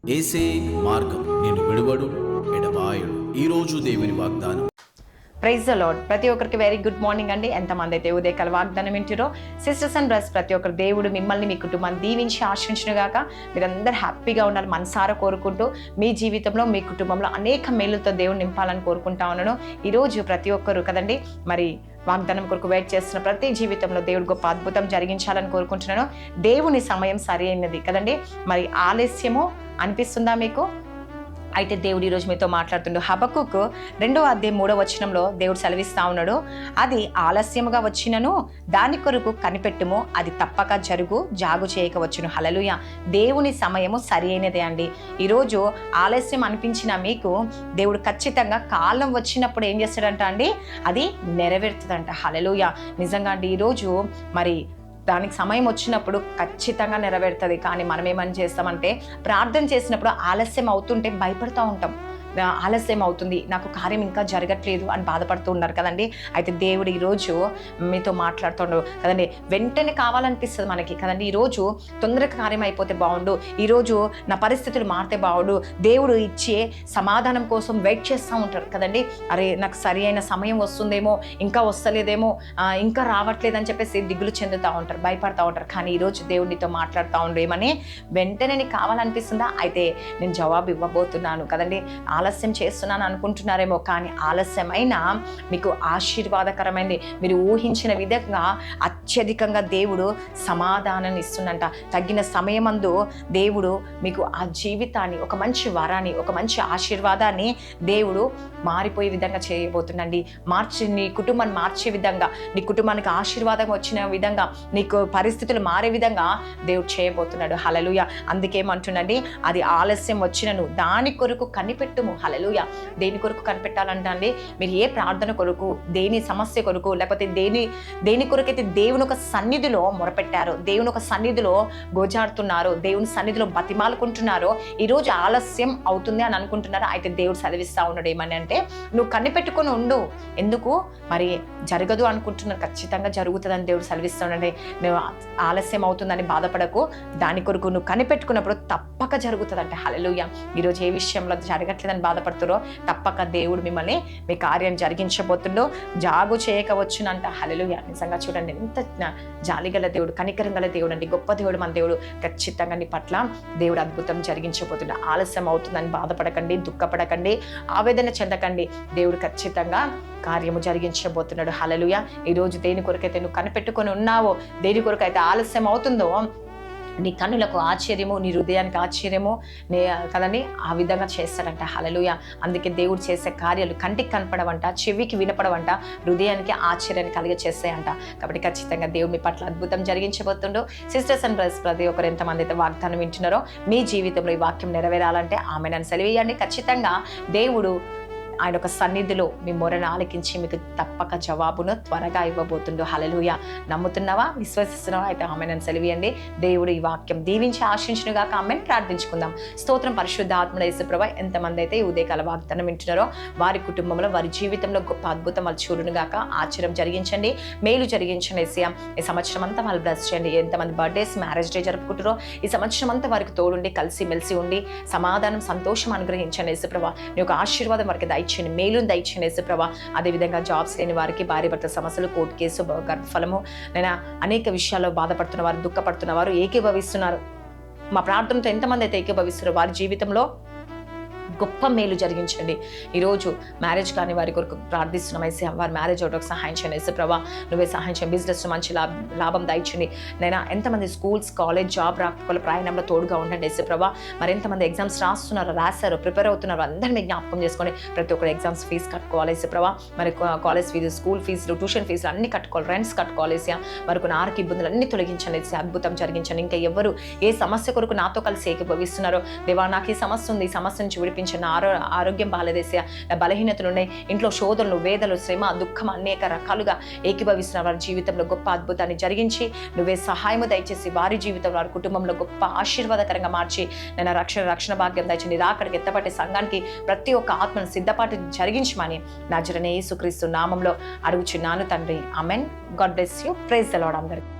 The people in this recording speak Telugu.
ఏసే మార్గం నేను విడువడు ఎడబాయడు. ఈరోజు దేవుని వాగ్దానం. Praise the Lord. ప్రతి ఒక్కరికి వెరీ గుడ్ మార్నింగ్ అండి. ఎంతమంది అయితే ఉదయకాల వాగ్దానం వింటారో సిస్టర్స్ అండ్ బ్రదర్స్, ప్రతి ఒక్కరు దేవుడు మిమ్మల్ని మీ కుటుంబాన్ని దీవించి ఆశించునుగాక. మీరందరూ హ్యాపీగా ఉండాలి మనసారా కోరుకుంటూ మీ జీవితంలో మీ కుటుంబంలో అనేక మేలుతో దేవుడు నింపాలని కోరుకుంటా ఉన్నాను. ఈరోజు ప్రతి ఒక్కరు కదండి మరి వాగ్దానం కొరకు వెయిట్ చేస్తున్న ప్రతి జీవితంలో దేవుడు గొప్ప అద్భుతం జరిగించాలని కోరుకుంటున్నాను. దేవుని సమయం సరి అయినది కదండి. మరి ఆలస్యము అనిపిస్తుందా మీకు? అయితే దేవుడు ఈరోజు మీతో మాట్లాడుతుండు. హబక్కుకు 2:3 దేవుడు సెలవిస్తా ఉన్నాడు, అది ఆలస్యముగా వచ్చినను దాని కొరకు కనిపెట్టుము, అది తప్పక జరుగు, జాగు చేయకవచ్చును. హల్లెలూయా. దేవుని సమయము సరి అయినదే అండి. ఈరోజు ఆలస్యం అనిపించిన మీకు దేవుడు ఖచ్చితంగా కాలం వచ్చినప్పుడు ఏం చేస్తాడంట అండి, అది నెరవేరుతుందంట. హల్లెలూయా. నిజంగా అండి, ఈరోజు మరి దానికి సమయం వచ్చినప్పుడు ఖచ్చితంగా నెరవేరుతుంది. కానీ మనం ఏమని చేస్తామంటే, ప్రార్థన చేసినప్పుడు ఆలస్యం అవుతుంటే భయపడుతూ ఉంటాం. ఆలస్యం అవుతుంది, నాకు కార్యం ఇంకా జరగట్లేదు అని బాధపడుతూ ఉన్నారు కదండి. అయితే దేవుడు ఈరోజు మీతో మాట్లాడుతుండవు కదండి. వెంటనే కావాలనిపిస్తుంది మనకి కదండి. ఈరోజు తొందరగా కార్యం అయిపోతే బాగుండు, ఈరోజు నా పరిస్థితులు మారితే బాగుండు, దేవుడు ఇచ్చే సమాధానం కోసం వెయిట్ చేస్తూ ఉంటారు కదండి. అరే నాకు సరి అయిన సమయం వస్తుందేమో, ఇంకా వస్తలేదేమో, ఇంకా రావట్లేదని చెప్పేసి దిగులు చెందుతూ ఉంటారు, భయపడతా ఉంటారు. కానీ ఈరోజు దేవుడితో మాట్లాడుతూ ఉండు, ఏమని, వెంటనే నీకు కావాలనిపిస్తుందా? అయితే నేను జవాబు ఇవ్వబోతున్నాను కదండి. ఆలస్యం చేస్తున్నాను అనుకుంటున్నారేమో, కానీ ఆలస్యమైన మీకు ఆశీర్వాదకరమైంది. మీరు ఊహించిన విధంగా అత్యధికంగా దేవుడు సమాధానాన్ని ఇస్తుందంట. తగిన సమయమందు దేవుడు మీకు ఆ జీవితాన్ని, ఒక మంచి వరాన్ని, ఒక మంచి ఆశీర్వాదాన్ని దేవుడు మారిపోయే విధంగా చేయబోతుండండి. నీ కుటుంబాన్ని మార్చే విధంగా, నీ కుటుంబానికి ఆశీర్వాదం వచ్చిన విధంగా, నీకు పరిస్థితులు మారే విధంగా దేవుడు చేయబోతున్నాడు. హల్లెలూయా. అందుకేమంటుండండి, అది ఆలస్యం వచ్చినను దాని కొరకు కనిపెట్టుము. హల్లెలూయా. దేని కొరకు కనిపెట్టాలంటే అండి, మీరు ఏ ప్రార్థన కొరకు, దేని సమస్య కొరకు, లేకపోతే దేని కొరకైతే దేవుని ఒక సన్నిధిలో మొరపెట్టారో, దేవుని ఒక సన్నిధిలో గోజాడుతున్నారో, దేవుని సన్నిధిలో బతిమాలుకుంటున్నారో, ఈరోజు ఆలస్యం అవుతుంది అని అనుకుంటున్నారో, అయితే దేవుడు చదివిస్తా ఉన్నాడు ఏమని అంటే, నువ్వు కనిపెట్టుకొని ఉండు. ఎందుకు మరి జరగదు అనుకుంటున్నారు, ఖచ్చితంగా జరుగుతుందని దేవుడు సెలవిస్తాడండి. నువ్వు ఆలస్యం అవుతుందని బాధపడకు, దాని కొరకు నువ్వు కనిపెట్టుకున్నప్పుడు తప్పక జరుగుతుందంటే. హల్లెలూయా. ఈరోజు ఏ విషయంలో జరగట్లేదని బాధపడుతురో, తప్పక దేవుడు మిమ్మల్ని మీ కార్యం జరిగించబోతుండో, జాగు చేయకవచ్చునంట. హల్లెలూయా. నిజంగా చూడండి, ఎంత జాలిగల దేవుడు, కనికరం గల దేవుడు అండి, గొప్ప దేవుడు మన దేవుడు. ఖచ్చితంగా నీ పట్ల దేవుడు అద్భుతం జరిగించబోతుండ. ఆలస్యం అవుతుందని బాధపడకండి, దుఃఖపడకండి, ఆవేదన చెందకండి. దేవుడు ఖచ్చితంగా కార్యము జరిగించబోతున్నాడు. హల్లెలూయా. ఈరోజు దేని కొరకైతే నువ్వు కనిపెట్టుకొని ఉన్నావో, దేని కొరకైతే ఆలస్యం అవుతుందో, నీ కన్నులకు ఆశ్చర్యము, నీ హృదయానికి ఆశ్చర్యము కదండి, ఆ విధంగా చేస్తాడంట. హల్లెలూయా. అందుకే దేవుడు చేసే కార్యాలు కంటికి కనపడవంట, చెవికి వినపడవంట, హృదయానికి ఆశ్చర్యాన్ని కలిగచేస్తాయంట. కాబట్టి ఖచ్చితంగా దేవుడు మీ పట్ల అద్భుతం జరిగించబోతుండో. సిస్టర్స్ అండ్ బ్రదర్స్, ప్రతి ఒక్కరు ఎంతమంది అయితే వాగ్దానం వింటున్నారో, మీ జీవితంలో ఈ వాక్యం నెరవేరాలంటే ఆమెను సెలవేయండి. ఖచ్చితంగా దేవుడు ఆయన ఒక సన్నిధిలో మీ మొరను ఆలకించి మీకు తప్పక జవాబును త్వరగా ఇవ్వబోతుండు. హల్లెలూయా. నమ్ముతున్నావా, విశ్వసిస్తున్నావా? అయితే ఆమెను సెలవియండి. దేవుడు ఈ వాక్యం దీవించి ఆశించునుగాక. ఆమెను ప్రార్థించుకుందాం. స్తోత్రం. పరిశుద్ధ ఆత్మ యేసుప్రభు, ఎంతమంది అయితే ఈ ఉదయకాల వాగ్దానం వింటున్నారో, వారి కుటుంబంలో, వారి జీవితంలో గొప్ప అద్భుతం వాళ్ళు చూడునుగాక. ఆశ్చర్యం జరిగించండి, మేలు జరిగించండి. ఏసయ్యా, ఈ సంవత్సరం అంతా వాళ్ళు బ్లెస్ చేయండి. ఎంతమంది బర్త్డేస్, మ్యారేజ్ డే జరుపుకుంటారో, ఈ సంవత్సరం అంతా వారికి తోడుండి, కలిసి మెలిసి ఉండి, సమాధానం, సంతోషం అనుగ్రహించండి. యేసుప్రభు, నీ యొక్క ఆశీర్వాదం వారికి దయచేయండి, మేలును దయచేయండి. యేసుప్రభు, అదేవిధంగా జాబ్స్ లేని వారికి, భార్య భర్త సమస్యలు, కోర్టు కేసు, గర్భఫలము, నేను అనేక విషయాల్లో బాధపడుతున్న వారు, దుఃఖపడుతున్న వారు ఏకీభవిస్తున్నారు. మా ప్రార్థనతో ఎంతమంది అయితే ఏకీభవిస్తున్నారో, వారి జీవితంలో గొప్ప మేలు జరిగించండి. ఈరోజు మ్యారేజ్ కాని వారి కొరకు ప్రార్థిస్తున్నాం. యేసయ్యా, వారి మ్యారేజ్ అవడానికి సహాయం చేయండి. యేసుప్రభు, నువ్వే సహాయం చేయండి. బిజినెస్ మంచి లాభం దయచండి. నైనా ఎంతమంది స్కూల్స్, కాలేజ్, జాబ్ రాకపోతే ప్రయాణంలో తోడుగా ఉండండి. యేసుప్రభు, మరి ఎంతమంది ఎగ్జామ్స్ రాశారు, ప్రిపేర్ అవుతున్నారు, అందరినీ జ్ఞాపకం చేసుకొని ప్రతి ఒక్కరు ఎగ్జామ్స్ ఫీజు కట్టుకోవాలి. యేసుప్రభు, మరి కాలేజ్ ఫీజు, స్కూల్ ఫీజులు, ట్యూషన్ ఫీజులు అన్ని కట్టుకోవాలి, రెంట్స్ కట్టుకోవాలి. యేసయ్యా, వారికి ఆరోగ్య ఇబ్బందులు అన్ని తొలగించండి. యేసయ్యా, అద్భుతం జరిగించండి. ఇంకా ఎవరు ఏ సమస్య కొరకు నాతో కలిసి ఏకీభవిస్తున్నారో, దేవా నాకు ఈ సమస్య ఉంది, ఈ సమస్య నుంచి విడిపించండి. ఆరోగ్యం బాలేదేసే, బలహీనతలు ఉన్నాయి, ఇంట్లో శోధనలు, వేదలు, శ్రమ, దుఃఖం అనేక రకాలుగా ఏకీభవిస్తున్న వారి జీవితంలో గొప్ప అద్భుతాన్ని జరిగించి నువ్వే సహాయము దయచేసి వారి జీవితంలో, వారి కుటుంబంలో గొప్ప ఆశీర్వాదకరంగా మార్చి నేను రక్షణ భాగ్యం దయచండి. రాకడికి ఎత్తపట్టే సంఘానికి ప్రతి ఒక్క ఆత్మను సిద్ధపాటు జరిగించమని నజరేయుడైన యేసుక్రీస్తు నామంలో అడుగుచున్నాను తండ్రి. Amen. God bless you. Praise the Lord అందరికీ.